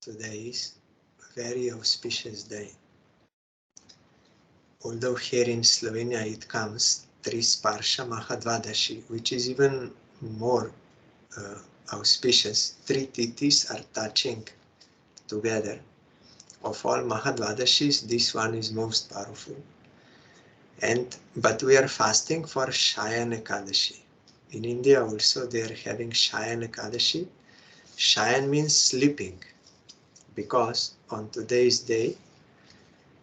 today is a very auspicious day. Although here in Slovenia it comes Trisparsha Mahadvadashi, which is even more auspicious. 3 tithis are touching together. Of all Mahadvadashis, this one is most powerful. But we are fasting for Shayan Ekadasi. In India also they are having Shayan Ekadasi. Shayan means sleeping, because on today's day,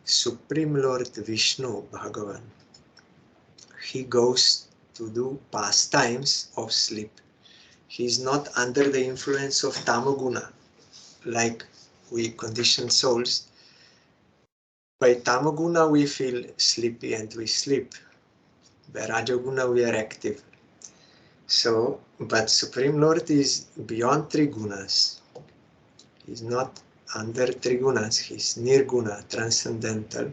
Supreme Lord Vishnu Bhagavan, he goes to do pastimes of sleep. He is not under the influence of Tamoguna, like we conditioned souls. By Tamoguna we feel sleepy and we sleep. By Rajoguna we are active. So, but Supreme Lord is beyond 3 gunas. He is not under 3 gunas, he is nirguna, transcendental.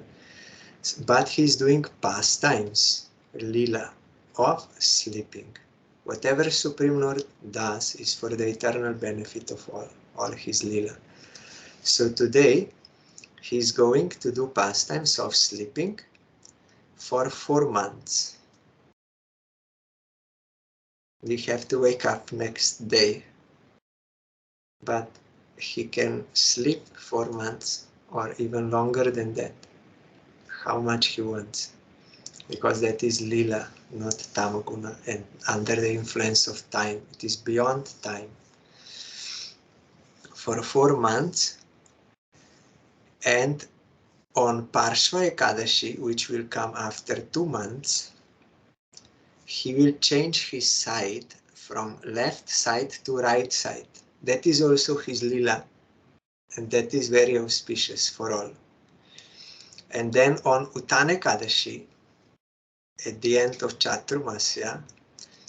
But he is doing pastimes, lila, of sleeping. Whatever Supreme Lord does is for the eternal benefit of all his lila. So today, he is going to do pastimes of sleeping for 4 months. We have to wake up next day, but he can sleep 4 months or even longer than that, how much he wants, because that is lila, not tamoguna, and under the influence of time. It is beyond time. For 4 months, and on Parshva Ekadashi, which will come after 2 months, he will change his side from left side to right side. That is also his lila, and that is very auspicious for all. And then on Uttan Ekadashi, at the end of Caturmasya,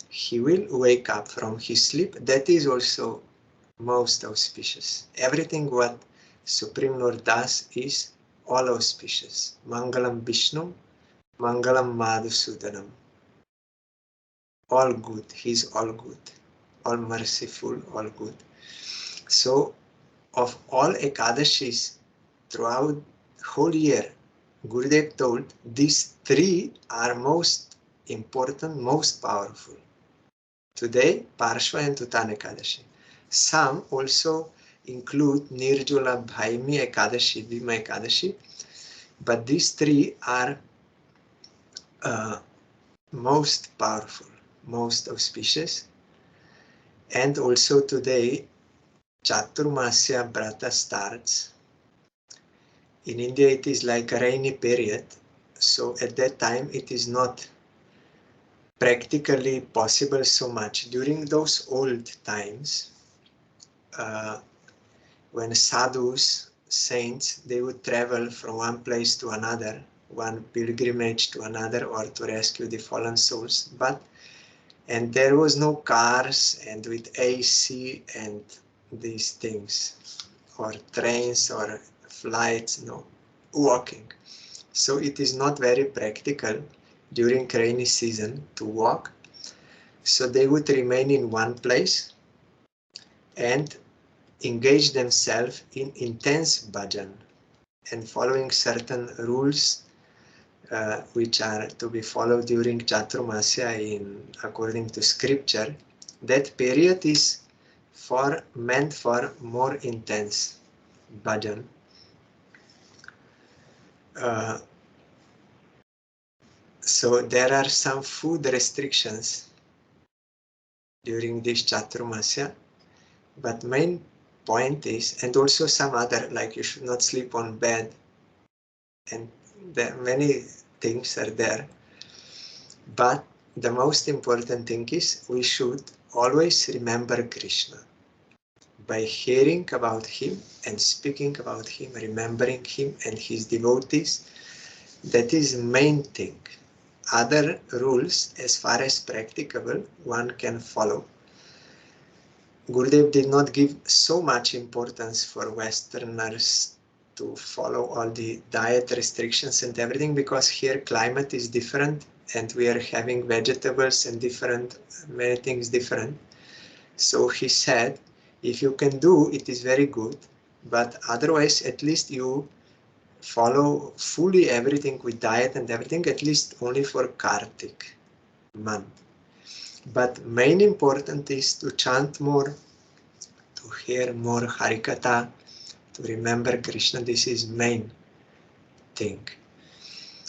he will wake up from his sleep. That is also most auspicious. Everything what Supreme Lord does is all auspicious. Mangalam Vishnu, Mangalam Madhusudanam. All good. He's all good. All merciful, all good. So, of all Ekadashis throughout whole year, Gurudev told these 3 are most important, most powerful. Today, Parshva and Uttan Ekadashi. Some also include Nirjula Bhaimi Ekadashi, Bhima Ekadashi, but these 3 are most powerful, most auspicious. And also today, Caturmasya vrata starts. In India, it is like a rainy period, so at that time it is not practically possible so much. During those old times, when sadhus, saints, they would travel from one place to another, one pilgrimage to another, or to rescue the fallen souls, and there was no cars and with AC and these things, or trains or flights, no, walking. So it is not very practical during rainy season to walk. So they would remain in one place and engage themselves in intense bhajan and following certain rules which are to be followed during Caturmasya according to scripture. That period is meant for more intense bhajan. So there are some food restrictions during this Caturmasya, but main point is, and also some other, like you should not sleep on bed, and many things are there. But the most important thing is we should always remember Krishna. By hearing about him and speaking about him, remembering him and his devotees, that is the main thing. Other rules, as far as practicable, one can follow. Gurudev did not give so much importance for Westerners to follow all the diet restrictions and everything, because here climate is different and we are having vegetables and many things different. So he said, if you can do, it is very good, But otherwise, at least you follow fully everything with diet and everything, at least only for Kartik month. But main important is to chant more, to hear more Harikatha, to remember Krishna. This is main thing.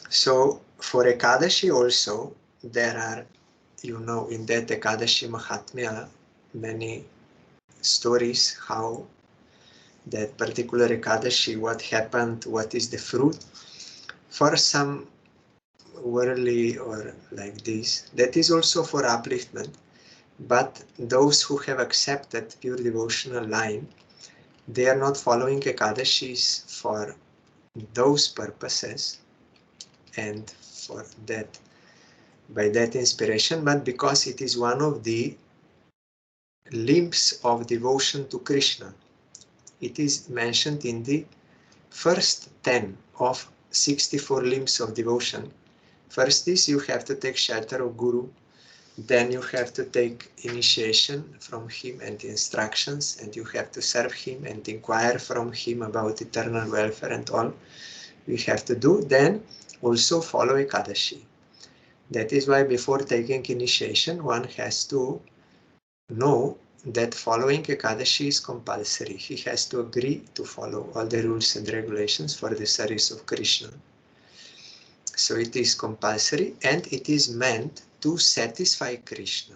So for Ekadashi also, there are, in that Ekadashi Mahatmya, many stories how that particular Ekadashi, what happened, what is the fruit. For some worldly or like this, that is also for upliftment. But those who have accepted pure devotional line, they are not following Ekadashis for those purposes and for that, by that inspiration, but because it is one of the limbs of devotion to Krishna. It is mentioned in the first 10 of 64 limbs of devotion. First is you have to take shelter of Guru, then you have to take initiation from him and instructions, and you have to serve him and inquire from him about eternal welfare and all you have to do. Then also follow Ekadashi. That is why before taking initiation, one has to know that following Ekadashi is compulsory. He has to agree to follow all the rules and regulations for the service of Krishna. So it is compulsory and it is meant to satisfy Krishna.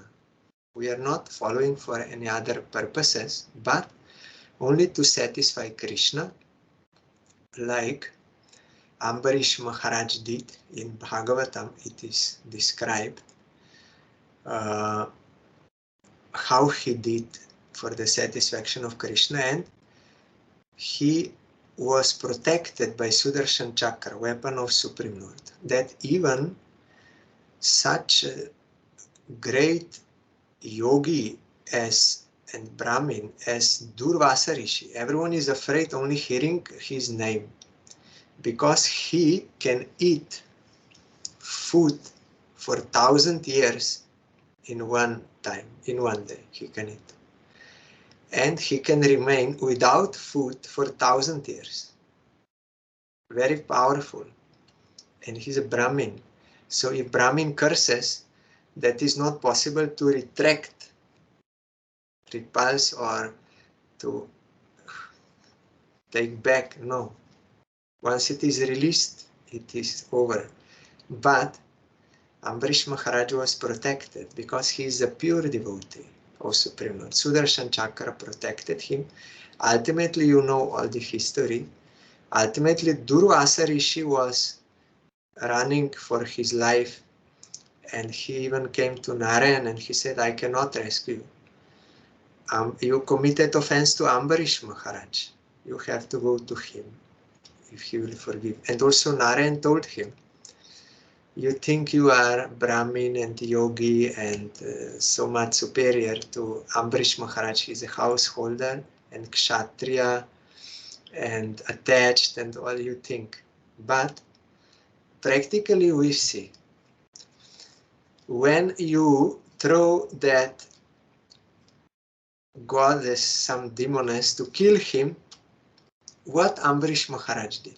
We are not following for any other purposes, but only to satisfy Krishna, like Ambarish Maharaj did in Bhagavatam. It is described how he did for the satisfaction of Krishna, and he was protected by Sudarshan Chakra, weapon of Supreme Lord, that even such a great yogi and Brahmin as Durvasa Rishi, everyone is afraid only hearing his name, because he can eat food for 1,000 years in one time, in one day he can eat. And he can remain without food for 1,000 years. Very powerful. And he's a Brahmin. So if Brahmin curses, that is not possible to retract, repulse, or to take back. No. Once it is released, it is over. But Ambarish Maharaj was protected because he is a pure devotee of Supreme Lord. Sudarshan Chakra protected him. Ultimately, you know all the history. Ultimately, Durvasa Rishi was running for his life, and he even came to Narayan and he said, I cannot rescue you. You committed offense to Ambarish Maharaj. You have to go to him if he will forgive. And also Narayan told him, you think you are Brahmin and yogi and so much superior to Ambarish Maharaj. He's a householder and kshatriya and attached and all you think. But practically we see, when you throw that goddess, some demoness, to kill him, what Ambarish Maharaj did?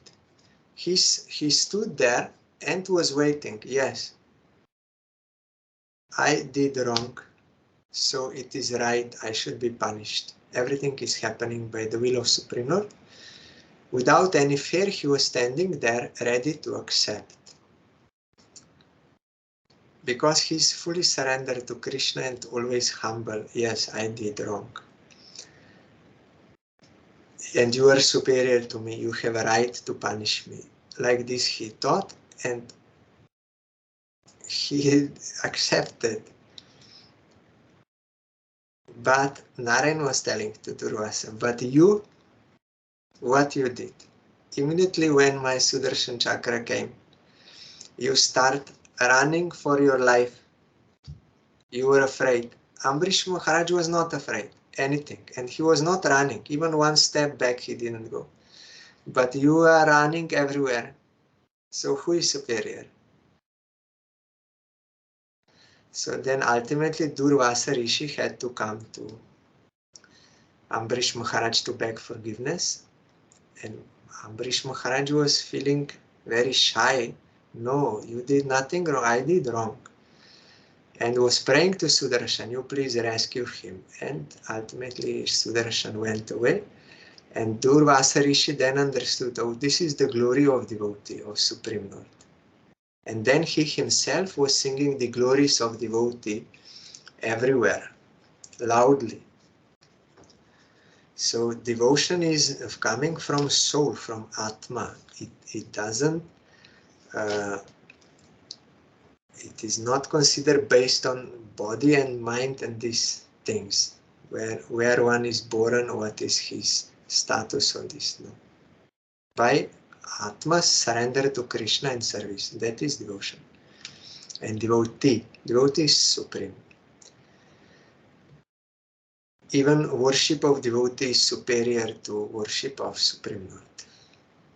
He stood there and was waiting. Yes, I did wrong, so it is right, I should be punished. Everything is happening by the will of Supreme Lord. Without any fear, he was standing there ready to accept. Because he's fully surrendered to Krishna and always humble. Yes, I did wrong. And you are superior to me. You have a right to punish me. Like this he thought, and he accepted. But Narayan was telling to Durvasa, but you, what you did? Immediately when my Sudarshan Chakra came, you start running for your life. You were afraid. Ambarish Maharaj was not afraid anything, and he was not running. Even one step back he didn't go. But you are running everywhere. So who is superior? So then ultimately Durvasa Rishi had to come to Ambrish Maharaj to beg forgiveness, and Ambrish Maharaj was feeling very shy. No, you did nothing wrong, I did wrong. And was praying to Sudarshan, you please rescue him. And ultimately Sudarshan went away. And Durvasa Rishi then understood, oh, this is the glory of devotee, of Supreme Lord. And then he himself was singing the glories of devotee everywhere, loudly. So devotion is coming from soul, from Atma. It doesn't, it is not considered based on body and mind and these things, where one is born, what is his status on this. No. By Atma surrender to Krishna and service, that is devotion. And devotee is supreme. Even worship of devotee is superior to worship of Supreme Lord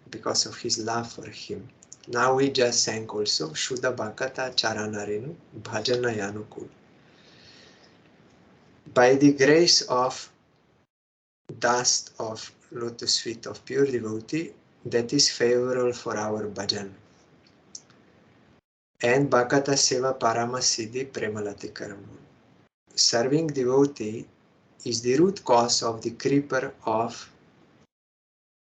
because of his love for him. Now we just sang also Shuddha Bhakata Charanarenu Bhajana Yanukul. By the grace of dust of lotus feet of pure devotee, that is favorable for our bhajan. And Bhakata Seva Parama Siddhi Premalati Karamu. Serving devotee is the root cause of the creeper of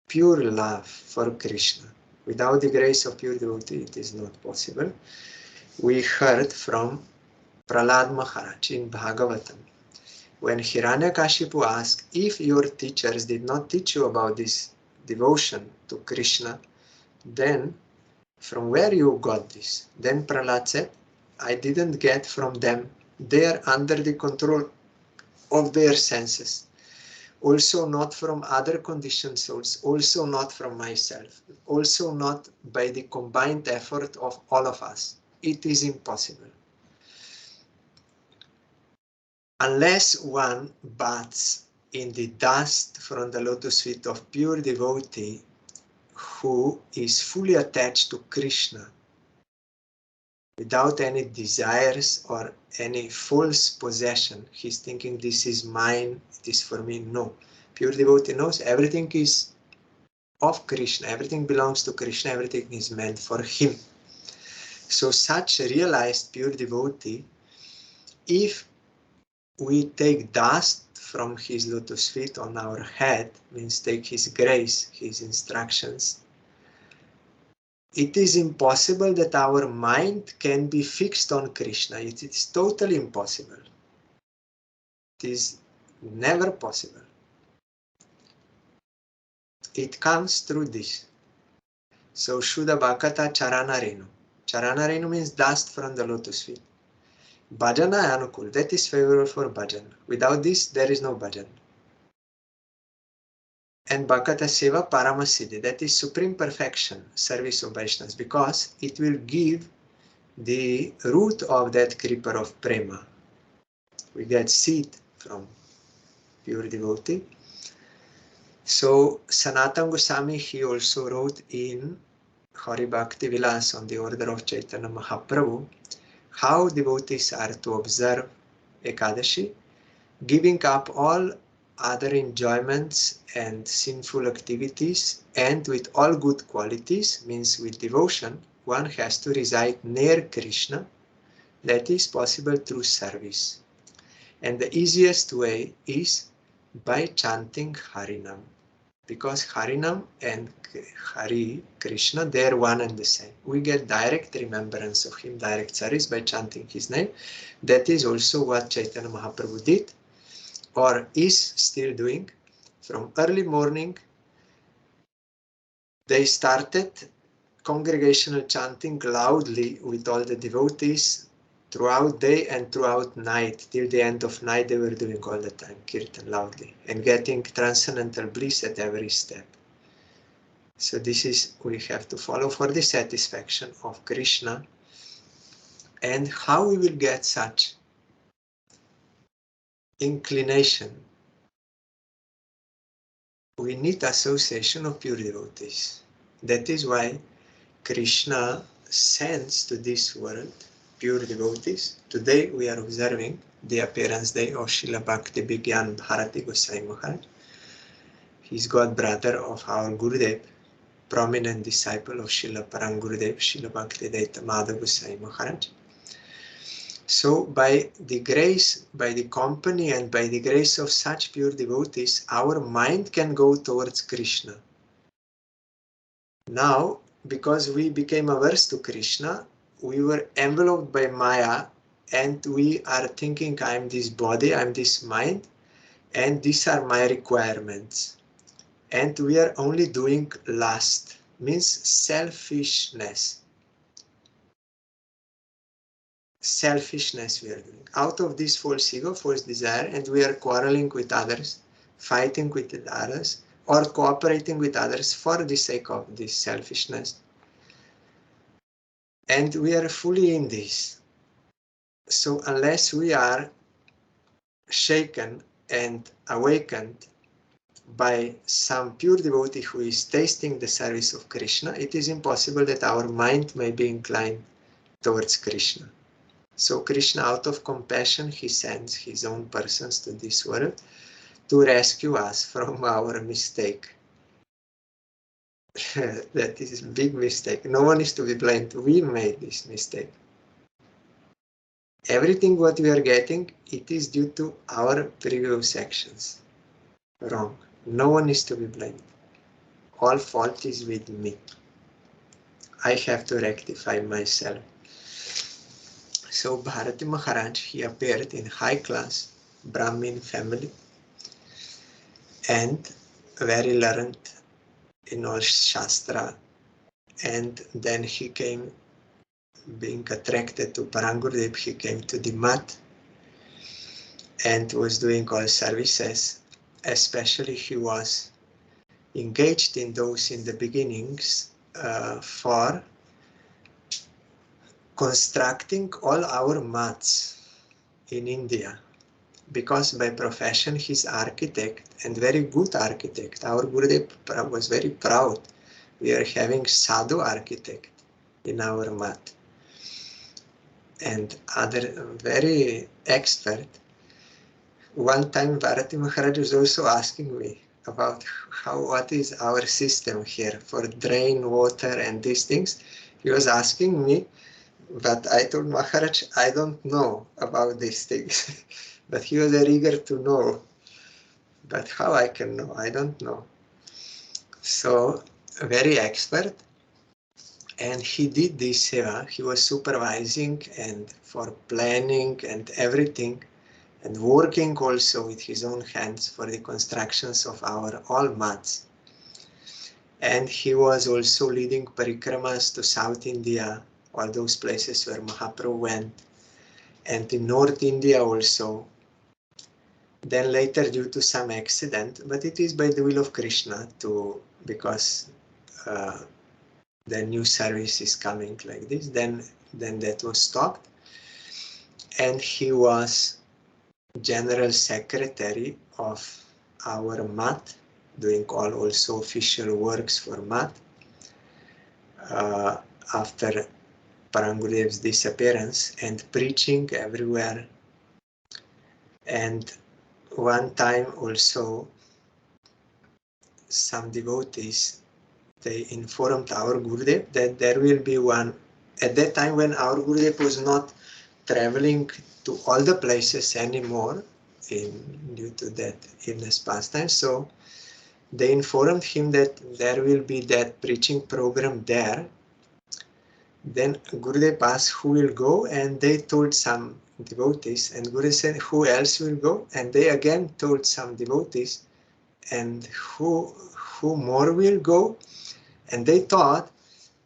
pure love for Krishna. Without the grace of pure devotee, it is not possible. We heard from Prahlad Maharaj in Bhagavatam, when Hiranyakashipu asked, if your teachers did not teach you about this devotion to Krishna, then from where you got this? Then Prahlad said, I didn't get from them. They are under the control of their senses. Also not from other conditioned souls, also not from myself, also not by the combined effort of all of us. It is impossible. Unless one baths in the dust from the lotus feet of pure devotee who is fully attached to Krishna, without any desires or any false possession, he's thinking this is mine, it is for me. No. Pure devotee knows everything is of Krishna, everything belongs to Krishna, everything is meant for him. So such realized pure devotee, if we take dust from his lotus feet on our head, means take his grace, his instructions, it is impossible that our mind can be fixed on Krishna. It is totally impossible. It is never possible. It comes through this. So Shuddha Bhakata Charanarenu. Charanarenu means dust from the lotus feet. Bhajana Anukul, that is favorable for bhajan. Without this, there is no bhajan. And Bhakata Seva Paramasiddhi, that is supreme perfection, service of Vaishnavas, because it will give the root of that creeper of prema. We get seed from pure devotee. So Sanatana Goswami, he also wrote in Hari Bhakti Vilas on the order of Chaitanya Mahaprabhu, how devotees are to observe Ekadashi, giving up all other enjoyments and sinful activities, and with all good qualities, means with devotion, one has to reside near Krishna. That is possible through service. And the easiest way is by chanting Harinam. Because Harinam and Hari, Krishna, they are one and the same. We get direct remembrance of him, direct service by chanting his name. That is also what Chaitanya Mahaprabhu did, or is still doing. From early morning, they started congregational chanting loudly with all the devotees throughout day and throughout night. Till the end of night, they were doing all the time kirtan loudly and getting transcendental bliss at every step. So this is, we have to follow for the satisfaction of Krishna. And how we will get such inclination? We need association of pure devotees. That is why Krishna sends to this world pure devotees. Today we are observing the appearance day of Srila Bhakti Vijnan Bharati Gosvami Maharaj. He's god brother of our Gurudev, prominent disciple of Srila Parang Gurudev, Srila Bhakti Vijnan Maharaj. So by the grace, by the company and by the grace of such pure devotees, our mind can go towards Krishna. Now, because we became averse to Krishna, we were enveloped by Maya, and we are thinking, I am this body, I am this mind, and these are my requirements. And we are only doing lust, means selfishness. Selfishness we are doing. Out of this false ego, false desire, and we are quarreling with others, fighting with others, or cooperating with others for the sake of this selfishness. And we are fully in this. So unless we are shaken and awakened by some pure devotee who is tasting the service of Krishna, it is impossible that our mind may be inclined towards Krishna. So Krishna, out of compassion, he sends his own persons to this world to rescue us from our mistake. That is a big mistake. No one is to be blamed. We made this mistake. Everything what we are getting, it is due to our previous actions. Wrong. No one is to be blamed. All fault is with me. I have to rectify myself. So Bharati Maharaj, he appeared in high class Brahmin family and very learned in all Shastra, and then he came, being attracted to Parang Gurudev, he came to the mat and was doing all services. Especially he was engaged in those in the beginnings for constructing all our mats in India, because by profession he's architect and very good architect. Our Gurudev was very proud. We are having sadhu architect in our mat and other very expert. One time Bharati Maharaj was also asking me about what is our system here for drain water and these things. He was asking me, but I told Maharaj, I don't know about these things. But he was very eager to know. But how I can know? I don't know. So, very expert. And he did this seva. He was supervising and for planning and everything, and working also with his own hands for the constructions of our all mats. And he was also leading parikramas to South India, all those places where Mahaprabhu went, and in North India also. Then later, due to some accident, but it is by the will of Krishna, because the new service is coming like this, then that was stopped. And he was General Secretary of our mat, doing all also official works for mat. After Parang Gurudev's disappearance, and preaching everywhere. And one time also some devotees, they informed our Gurudev that there will be one, at that time when our Gurudev was not traveling to all the places anymore due to that illness pastime, so they informed him that there will be that preaching program there. Then Gurudev asked who will go, and they told some devotees, and Gurudev said who else will go, and they again told some devotees, and who more will go, and they thought,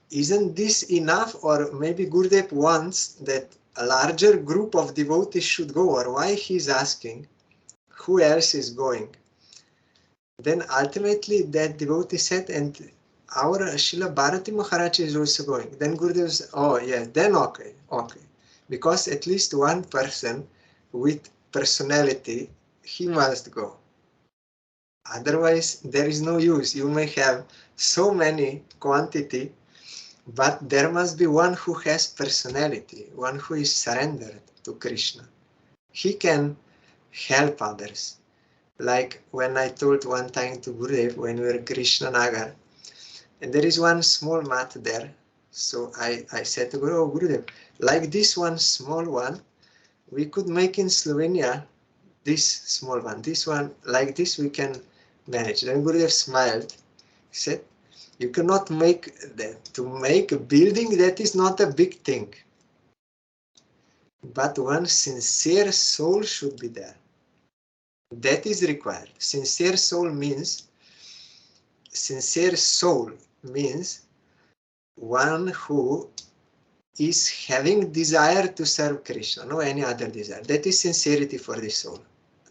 isn't this enough, or maybe Gurudev wants that a larger group of devotees should go, or why he's asking who else is going. Then ultimately that devotee said, and our Srila Bharati Maharaj is also going. Then Gurudev said, oh yeah, then okay. Because at least one person with personality, he must go. Otherwise, there is no use. You may have so many quantity, but there must be one who has personality, one who is surrendered to Krishna. He can help others. Like when I told one time to Gurudev when we were Krishna Nagar, and there is one small mat there. So I said to Guru, oh, Gurudev, like this one small one, we could make in Slovenia, this small one. This one, like this, we can manage. Then Gurudev smiled. He said, you cannot make that. To make a building, that is not a big thing. But one sincere soul should be there. That is required. Sincere soul means one who is having desire to serve Krishna, no any other desire. That is sincerity for the soul.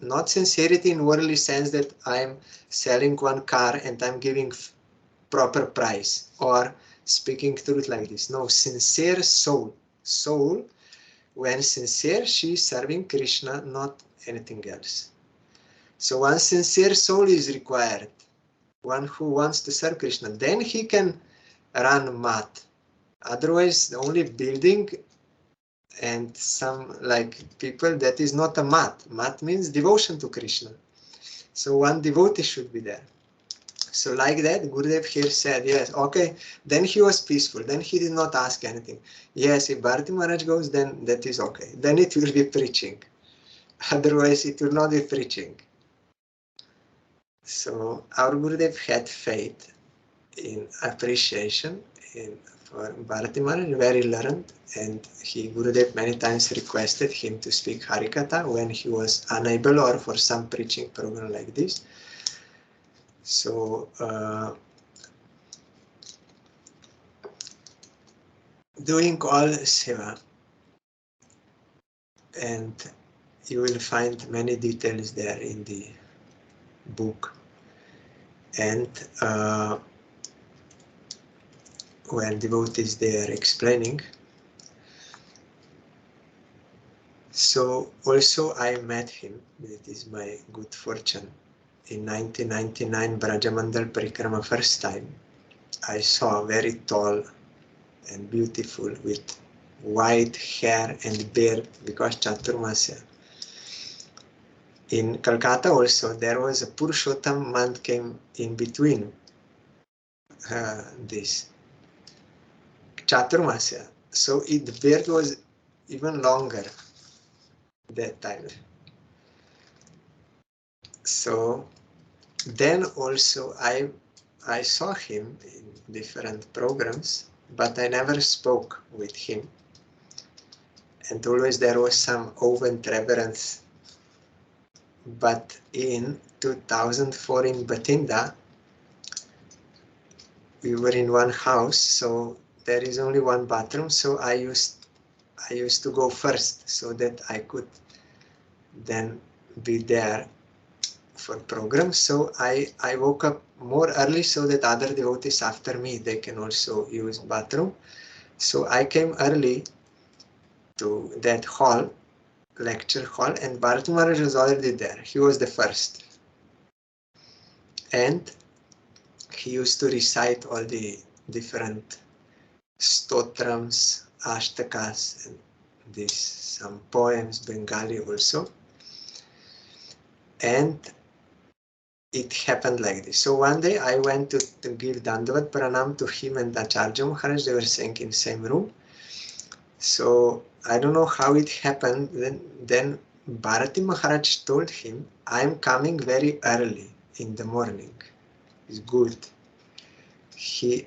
Not sincerity in worldly sense that I'm selling one car and I'm giving proper price or speaking truth like this. No, sincere soul. Soul, when sincere, she is serving Krishna, not anything else. So one sincere soul is required. One who wants to serve Krishna. Then he can run mat. Otherwise, the only building and some like people, that is not a mat. Mat means devotion to Krishna. So one devotee should be there. So like that, Gurudev here said, yes, okay, then he was peaceful. Then he did not ask anything. Yes, if Bharati Maharaj goes, then that is okay. Then it will be preaching. Otherwise, it will not be preaching. So our Gurudev had faith in appreciation for Bharati Maharaj, very learned, and Gurudev many times requested him to speak Harikatha when he was unable or for some preaching program like this. So doing all seva, and you will find many details there in the book. And when devotees they are explaining. So also I met him, it is my good fortune. In 1999 Brajamandal Parikrama first time, I saw very tall and beautiful with white hair and beard because Caturmasya. In Calcutta also there was a Purushottam month came in between this Caturmasya. So the beard was even longer that time. So then also I saw him in different programs, but I never spoke with him. And always there was some awe and reverence. But in 2004 in Bathinda, we were in one house, so there is only one bathroom, so I used to go first so that I could then be there for program. So I woke up more early so that other devotees after me, they can also use bathroom. So I came early to that hall, lecture hall, and Bharati Maharaj was already there. He was the first. And he used to recite all the different stotrams, ashtakas, and some poems, Bengali also. And it happened like this. So one day I went to give Dandavat Pranam to him and Acharya Maharaj. They were staying in the same room. So I don't know how it happened. Then Bharati Maharaj told him, I'm coming very early in the morning. It's good. He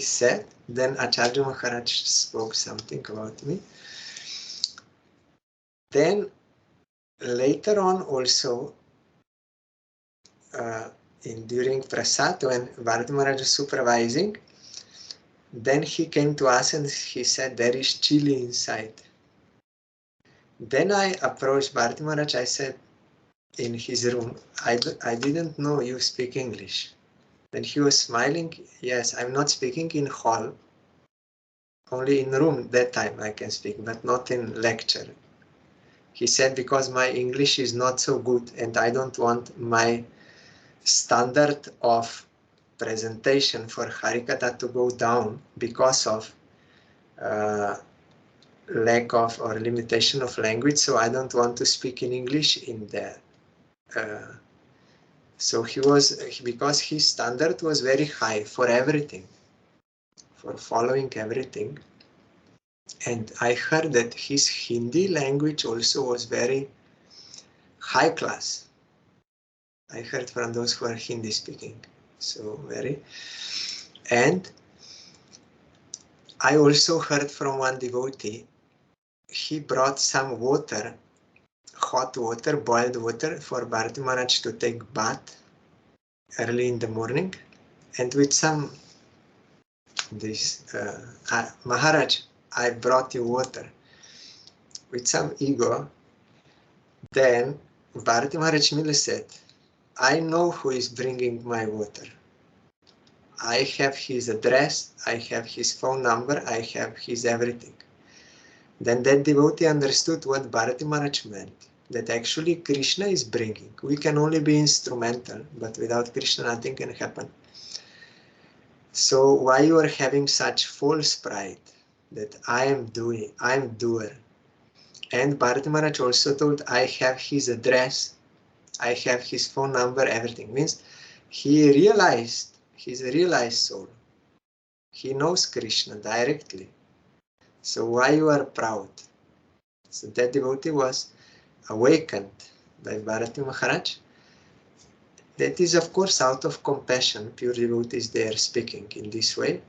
said, then Acharya Maharaj spoke something about me. Then later on also, during Prasad, when Bharati Maharaj was supervising, then he came to us and he said, there is chili inside. Then I approached Bharati Maharaj, I said, in his room, I didn't know you speak English. Then he was smiling, yes, I'm not speaking in hall, only in room that time I can speak, but not in lecture. He said, because my English is not so good and I don't want my standard of presentation for Harikatha to go down because of lack of or limitation of language, so I don't want to speak in English in there. So because his standard was very high for everything, for following everything. And I heard that his Hindi language also was very high class. I heard from those who are Hindi speaking. So very. And I also heard from one devotee, he brought some water, hot water, boiled water for Bharati Maharaj to take bath early in the morning. And with some, Maharaj, I brought you water. With some ego, then Bharati Maharaj Mila said, I know who is bringing my water. I have his address, I have his phone number, I have his everything. Then that devotee understood what Bharati Maharaj meant, that actually Krishna is bringing. We can only be instrumental, but without Krishna nothing can happen. So why you are having such false pride that I am doer. And Bharati Maharaj also told, I have his address, I have his phone number, everything. Means he realized, he's a realized soul. He knows Krishna directly. So why you are proud? So that devotee was awakened by Bharati Maharaj. That is, of course, out of compassion. Pure devotees, they are speaking in this way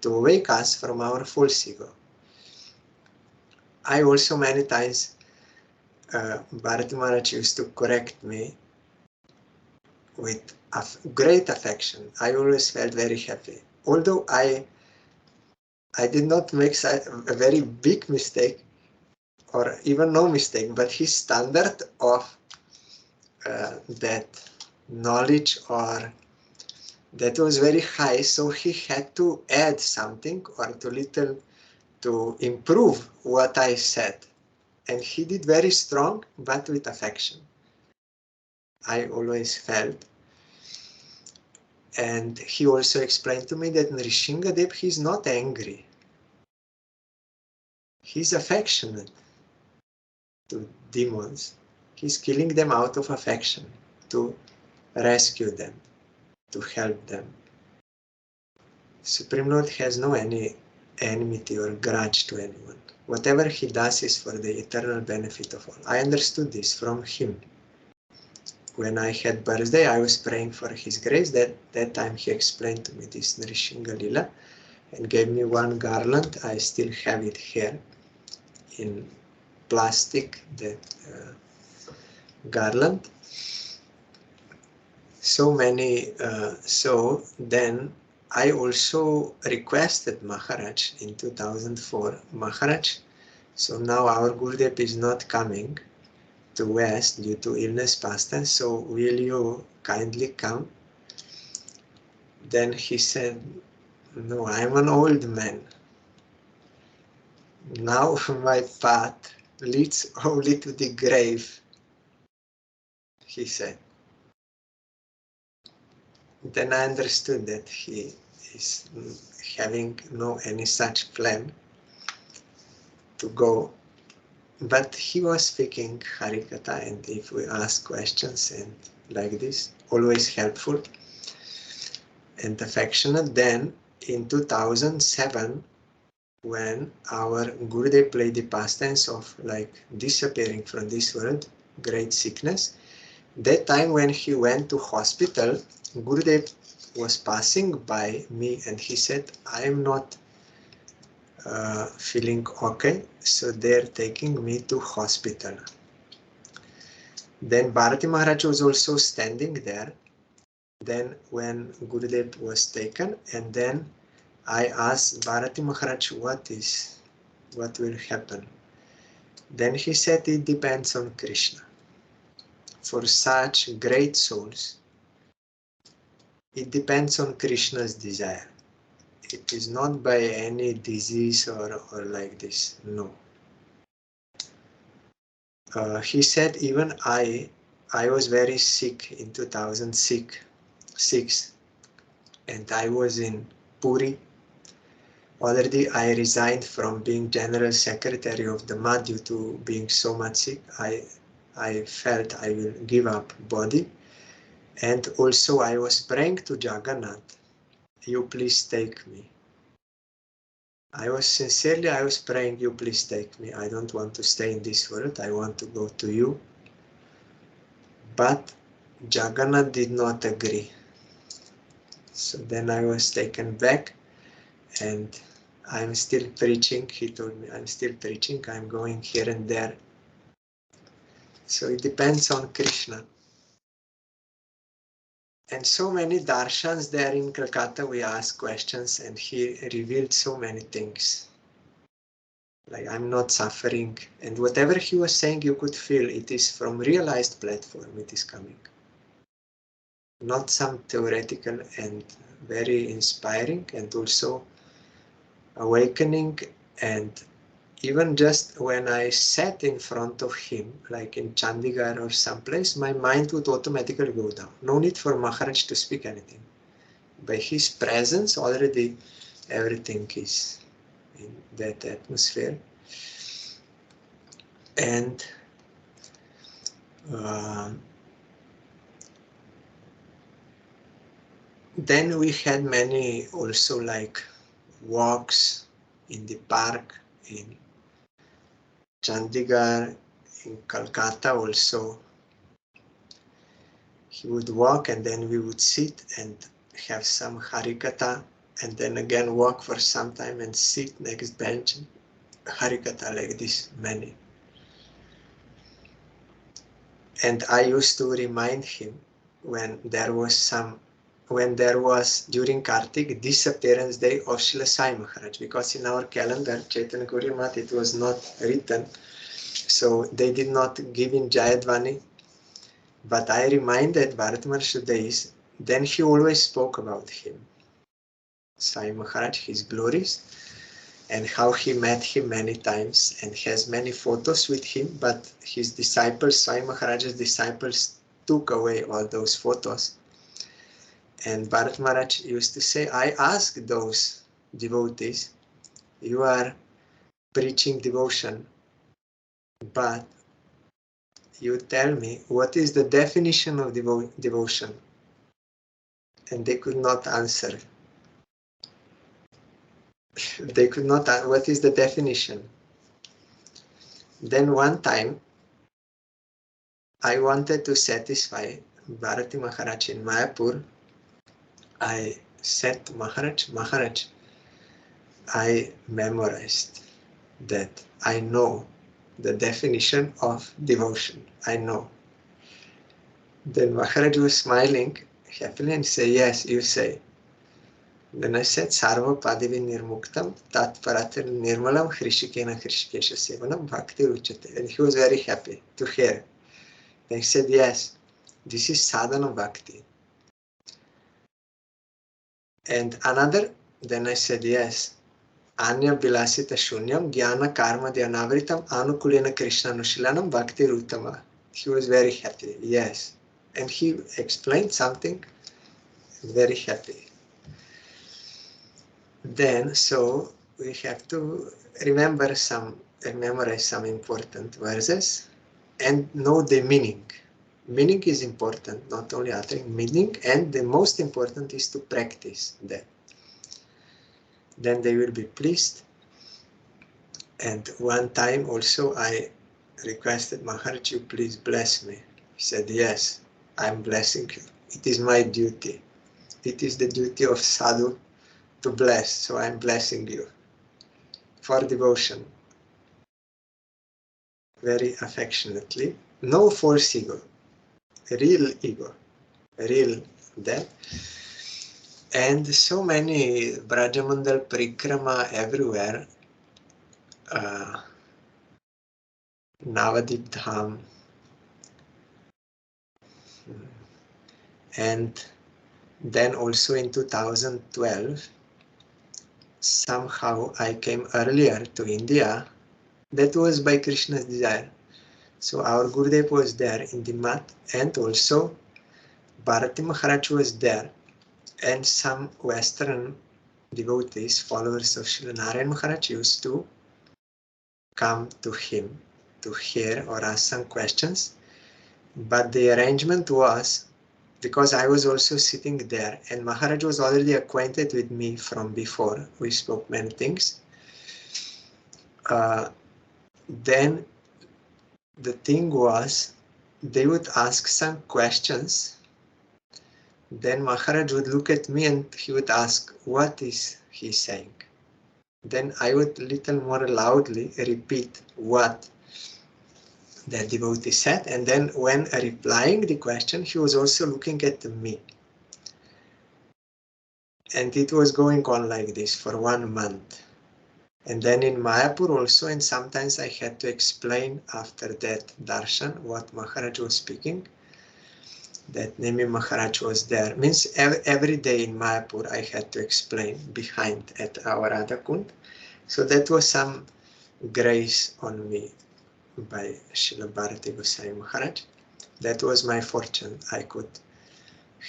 to awake us from our false ego. I also many times, Bharati Maharaj used to correct me with great affection. I always felt very happy. Although I did not make a very big mistake, or even no mistake, but his standard of that knowledge or that was very high, so he had to add something or to improve what I said. And he did very strong, but with affection. I always felt. And he also explained to me that Nrishingadev, he's not angry. He's affectionate to demons. He's killing them out of affection, to rescue them, to help them. Supreme Lord has no any enmity or grudge to anyone. Whatever he does is for the eternal benefit of all. I understood this from him. When I had birthday, I was praying for his grace. That time he explained to me this Nrishinga Lila and gave me one garland. I still have it here in plastic, that garland. So many, so then I also requested Maharaj in 2004, Maharaj, so now our Gurudev is not coming to West due to illness past tense, so will you kindly come? Then he said, no, I'm an old man. Now my path leads only to the grave, he said. Then I understood that he is having no any such plan to go. But he was speaking Harikatha, and if we ask questions and like this, always helpful and affectionate. Then in 2007, when our Gurudev played the past tense of like disappearing from this world, great sickness, that time when he went to hospital, Gurudev was passing by me and he said, I am not feeling okay, so they're taking me to hospital. Then Bharati Maharaj was also standing there. Then when Gurudev was taken, and then I asked Bharati Maharaj, what will happen? Then he said, it depends on Krishna. For such great souls, it depends on Krishna's desire. It is not by any disease or like this, no. He said, even I was very sick in 2006, and I was in Puri. Already I resigned from being General Secretary of the MAD due to being so much sick. I felt I will give up body. And also I was praying to Jagannath, you please take me. I was praying, you please take me. I don't want to stay in this world. I want to go to you. But Jagannath did not agree. So then I was taken back, and I'm still preaching. He told me, I'm still preaching. I'm going here and there. So it depends on Krishna. And so many darshans there in Calcutta, we asked questions, and he revealed so many things. Like, I'm not suffering. And whatever he was saying, you could feel it is from realized platform it is coming. Not some theoretical, and very inspiring and also awakening. And even just when I sat in front of him, like in Chandigarh or someplace, my mind would automatically go down. No need for Maharaj to speak anything. By his presence, already everything is in that atmosphere. And then we had many also like walks in the park in Chandigarh, in Calcutta also. He would walk, and then we would sit and have some harikatha, and then again walk for some time and sit next bench, harikatha, like this, many. And I used to remind him when there was during Kartik disappearance day of Srila Sai Maharaj, because in our calendar, Chaitanya Gauriya Math, it was not written, so they did not give in Jayadvani. But I reminded Bharatmar Shuddhais, then he always spoke about him, Sai Maharaj, his glories, and how he met him many times and has many photos with him, but his disciples, Sai Maharaj's disciples, took away all those photos. And Bharat Maharaj used to say, I asked those devotees, you are preaching devotion, but you tell me, what is the definition of devotion? And they could not answer. They could not, what is the definition? Then one time, I wanted to satisfy Bharati Maharaj in Mayapur. I said to Maharaj, I memorized that I know the definition of devotion. I know. Then Maharaj was smiling happily and said, yes, you say. Then I said, Sarva Padivi Nirmuktam Tat Paratir Nirmalam Hrishikena Hrishikesha Sevanam Bhakti Uchate. And he was very happy to hear. Then he said, yes, this is sadhana bhakti. And another, then I said, yes, Anya Bilasita Shunyam Jnana Karma Dhyanavritam Anukulena Krishna Nushilanam Bhakti Rutama. He was very happy, yes. And he explained something, very happy. Then, so we have to memorize some important verses and know the meaning. Meaning is important, not only uttering meaning, and the most important is to practice that. Then they will be pleased. And one time also I requested Maharaj, you please bless me. He said, yes, I'm blessing you. It is my duty. It is the duty of sadhu to bless, so I'm blessing you for devotion. Very affectionately. No false ego. Real ego. Real that. And so many Brajamandal Parikrama everywhere. Navadip Dham. And then also in 2012, somehow I came earlier to India. That was by Krishna's desire. So our Gurudev was there in the mat, and also Bharati Maharaj was there, and some Western devotees, followers of Srila Narayan Maharaj, used to come to him to hear or ask some questions. But the arrangement was, because I was also sitting there, and Maharaj was already acquainted with me from before, we spoke many things, then the thing was, they would ask some questions, then Maharaj would look at me and he would ask, what is he saying? Then I would little more loudly repeat what the devotee said, and then when replying the question, he was also looking at me. And it was going on like this for 1 month. And then in Mayapur also, and sometimes I had to explain after that darshan what Maharaj was speaking. That Nemi Maharaj was there. Means every day in Mayapur I had to explain behind at our Radhakund. So that was some grace on me by Srila Bhakti Gosvami Maharaj. That was my fortune. I could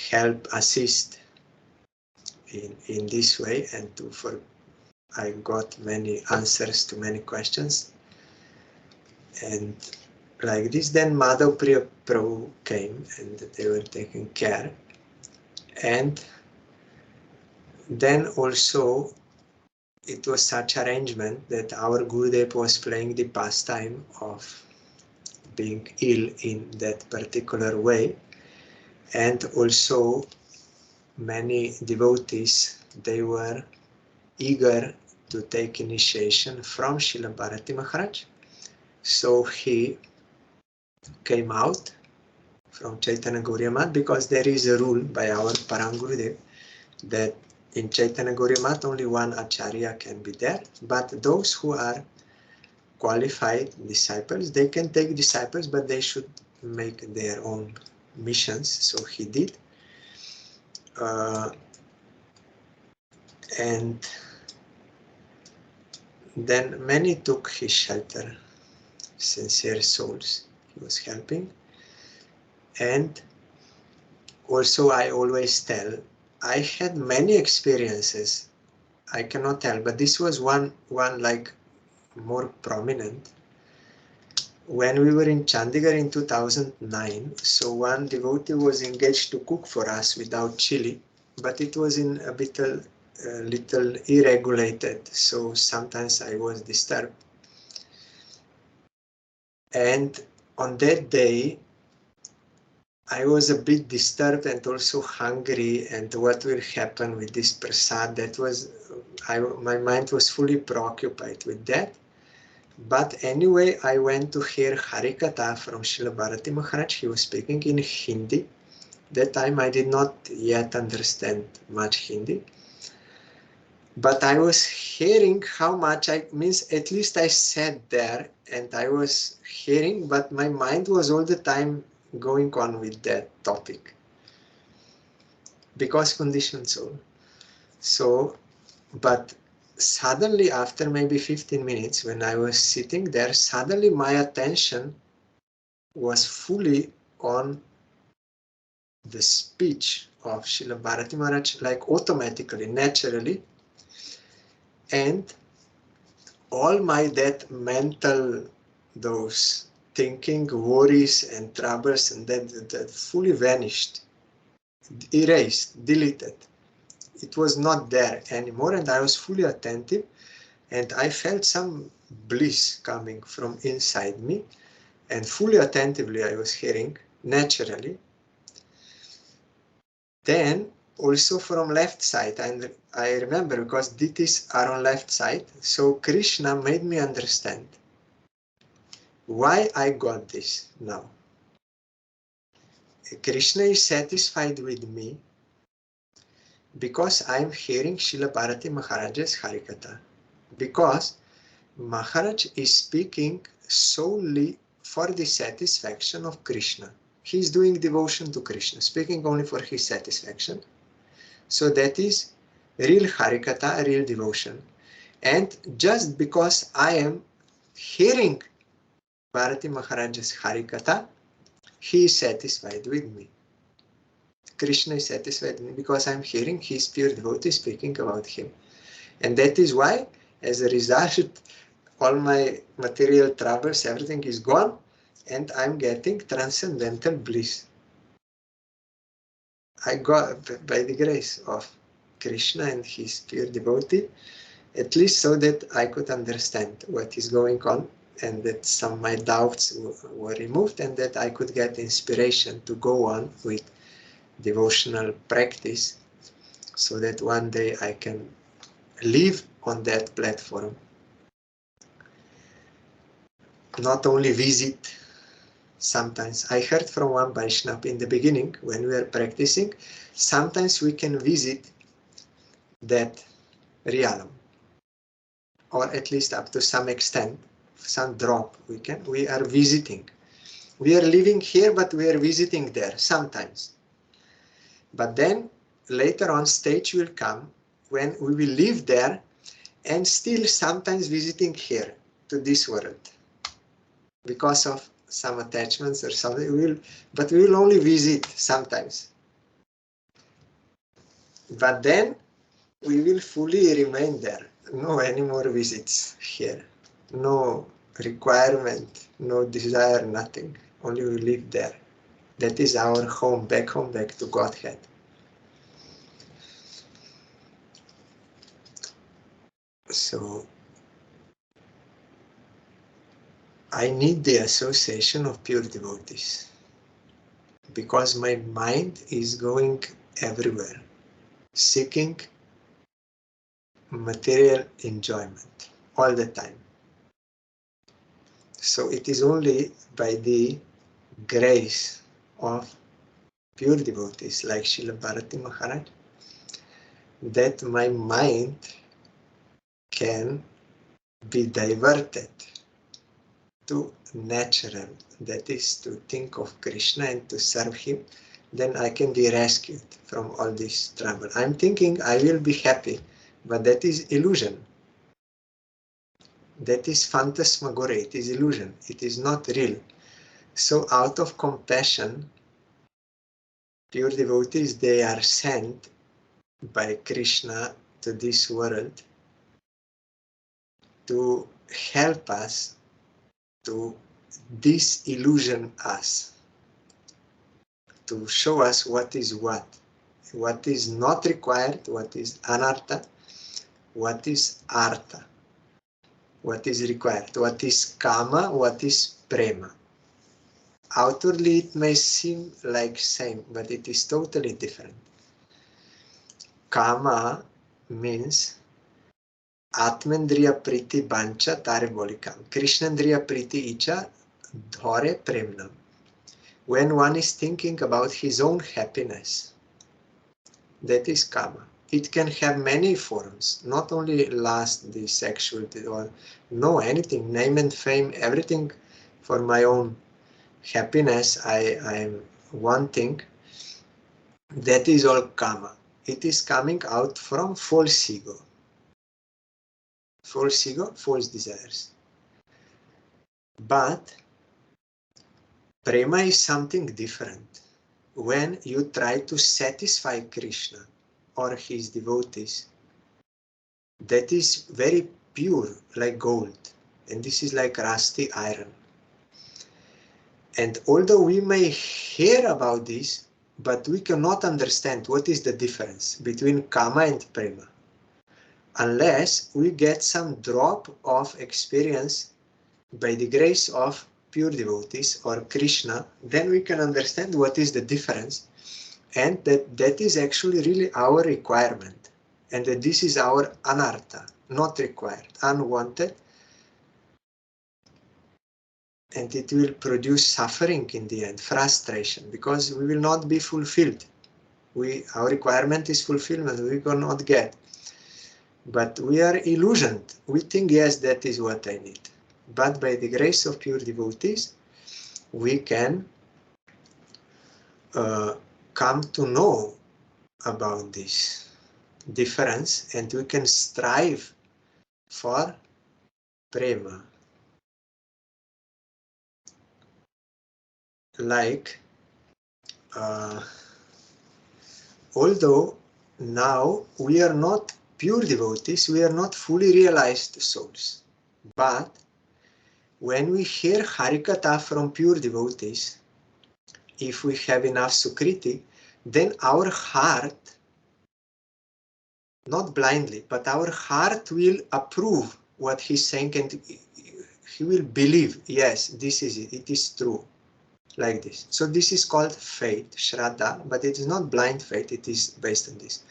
help, assist in this way, and I got many answers to many questions. And like this, then Madhav Priya Prabhu came and they were taking care. And then also it was such arrangement that our Gurudev was playing the pastime of being ill in that particular way. And also many devotees, they were eager to take initiation from Srila Bharati Maharaj. So he came out from Chaitanya Gauriya Math, because there is a rule by our Param Gurudev that in Chaitanya Gauriya Math only one Acharya can be there, but those who are qualified disciples, they can take disciples, but they should make their own missions. So he did. And then many took his shelter, sincere souls he was helping. And also I always tell, I had many experiences, I cannot tell, but this was one like more prominent. When we were in Chandigarh in 2009, so one devotee was engaged to cook for us without chili, but it was in a little irregulated, so sometimes I was disturbed. And on that day, I was a bit disturbed and also hungry, and what will happen with this prasad, that was, my mind was fully preoccupied with that. But anyway, I went to hear Harikatha from Srila Bharati Maharaj. He was speaking in Hindi. That time I did not yet understand much Hindi. But I was hearing how much at least I sat there and I was hearing, but my mind was all the time going on with that topic. Because conditioned soul. So, but suddenly after maybe 15 minutes when I was sitting there, suddenly my attention was fully on the speech of Srila Bharati Maharaj, like automatically, naturally. And all that mental, those thinking, worries and troubles, and that fully vanished, erased, deleted. It was not there anymore, and I was fully attentive, and I felt some bliss coming from inside me, and fully attentively I was hearing, naturally. Then also from left side, and I remember because deities are on left side, so Krishna made me understand why I got this now. Krishna is satisfied with me because I am hearing Srila Bharati Maharaj's Harikatha. Because Maharaj is speaking solely for the satisfaction of Krishna. He is doing devotion to Krishna, speaking only for his satisfaction. So that is real Harikatha, real devotion. And just because I am hearing Bharati Maharaj's Harikatha, he is satisfied with me. Krishna is satisfied with me because I am hearing his pure devotee speaking about him. And that is why, as a result, all my material troubles, everything is gone, and I'm getting transcendental bliss. I got, by the grace of Krishna and his pure devotee, at least so that I could understand what is going on, and that some of my doubts were removed, and that I could get inspiration to go on with devotional practice, so that one day I can live on that platform, not only visit. Sometimes I heard from one Vaishnava in the beginning, when we were practicing, sometimes we can visit that realm, or at least up to some extent, some drop we are visiting. We are living here, but we are visiting there sometimes. But then later on stage will come when we will live there and still sometimes visiting here to this world. Because of some attachments or something, but we will only visit sometimes. But then we will fully remain there. No any more visits here. No requirement, no desire, nothing. Only we live there. That is our home, back to Godhead. So I need the association of pure devotees, because my mind is going everywhere, seeking material enjoyment all the time. So it is only by the grace of pure devotees like Srila Bharati Maharaj that my mind can be diverted to natural, that is to think of Krishna and to serve him. Then I can be rescued from all this trouble. I'm thinking I will be happy, but that is illusion. That is phantasmagoria, it is illusion, it is not real. So out of compassion, pure devotees, they are sent by Krishna to this world to help us to disillusion us, to show us what is not required, what is anartha, what is artha, what is required, what is kama, what is prema. Outwardly it may seem like same, but it is totally different. Kama means Atmendriya priti bancha tare bolikam. Krishnendriya priti icha dhore premnam. When one is thinking about his own happiness, that is kama. It can have many forms, not only lust, the sexual, or no, anything, name and fame, everything for my own happiness I am wanting. That is all kama. It is coming out from false ego. False ego, false desires. But prema is something different. When you try to satisfy Krishna or his devotees, that is very pure, like gold, and this is like rusty iron. And although we may hear about this, but we cannot understand what is the difference between kama and prema, unless we get some drop of experience by the grace of pure devotees or Krishna. Then we can understand what is the difference, and that is actually really our requirement, and that this is our anartha, not required, unwanted, and it will produce suffering in the end, frustration, because we will not be fulfilled. Our requirement is fulfillment, we cannot get. But we are illusioned. We think, yes, that is what I need. But by the grace of pure devotees, we can come to know about this difference, and we can strive for prema. Like, although now we are not pure devotees, we are not fully realized souls, but when we hear Harikatha from pure devotees, if we have enough Sukriti, then our heart, not blindly, but our heart will approve what he's saying, and he will believe, yes, this is it, it is true, like this. So this is called faith, Shraddha, but it is not blind faith, it is based on this.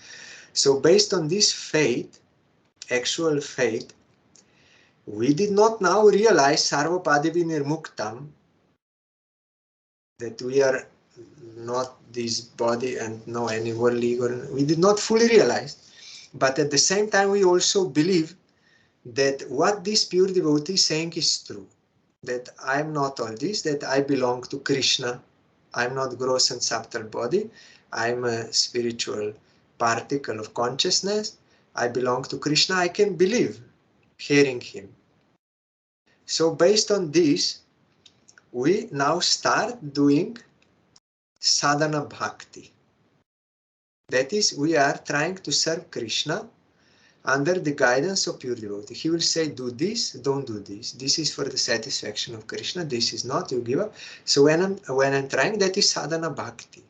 So based on this faith, actual faith, we did not now realize Sarvapadavi Nirmuktam, that we are not this body and no any worldly ego. We did not fully realize, but at the same time we also believe that what this pure devotee is saying is true, that I am not all this, that I belong to Krishna, I am not gross and subtle body, I am a spiritual particle of consciousness, I belong to Krishna, I can believe hearing him. So based on this, we now start doing sadhana bhakti. That is, we are trying to serve Krishna under the guidance of pure devotee. He will say, do this, don't do this. This is for the satisfaction of Krishna, this is not, you give up. So when I'm trying, that is sadhana bhakti.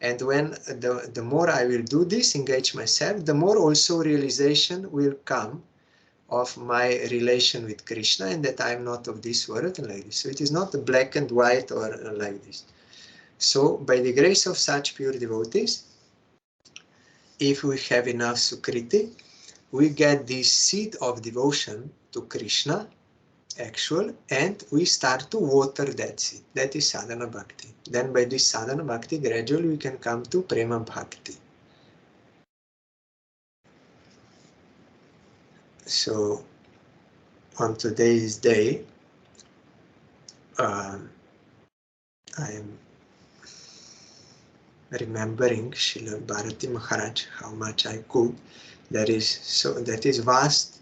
And when the more I will do this, engage myself, the more also realization will come of my relation with Krishna, and that I am not of this world, and like this. So it is not black and white or like this. So by the grace of such pure devotees, if we have enough Sukriti, we get this seed of devotion to Krishna, actual, and we start to water that seed. That is sadhana bhakti. Then by this sadhana bhakti, gradually we can come to prema bhakti. So on today's day, I am remembering Srila Bharati Maharaj, how much I could. That is vast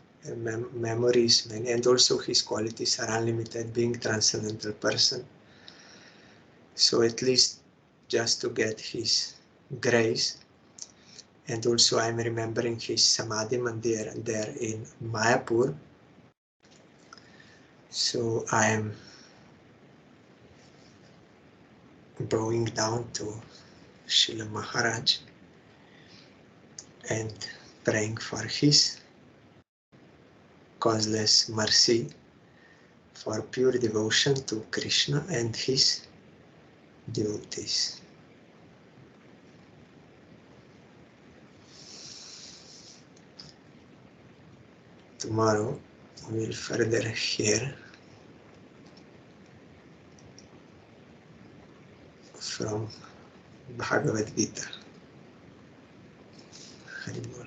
memories, many, and also his qualities are unlimited, being transcendental person. So at least just to get his grace. And also I'm remembering his Samadhi Mandir there in Mayapur. So I am bowing down to Srila Maharaj and praying for his causeless mercy, for pure devotion to Krishna and his devotees. Tomorrow we will further hear from Bhagavad Gita. Hari Bol.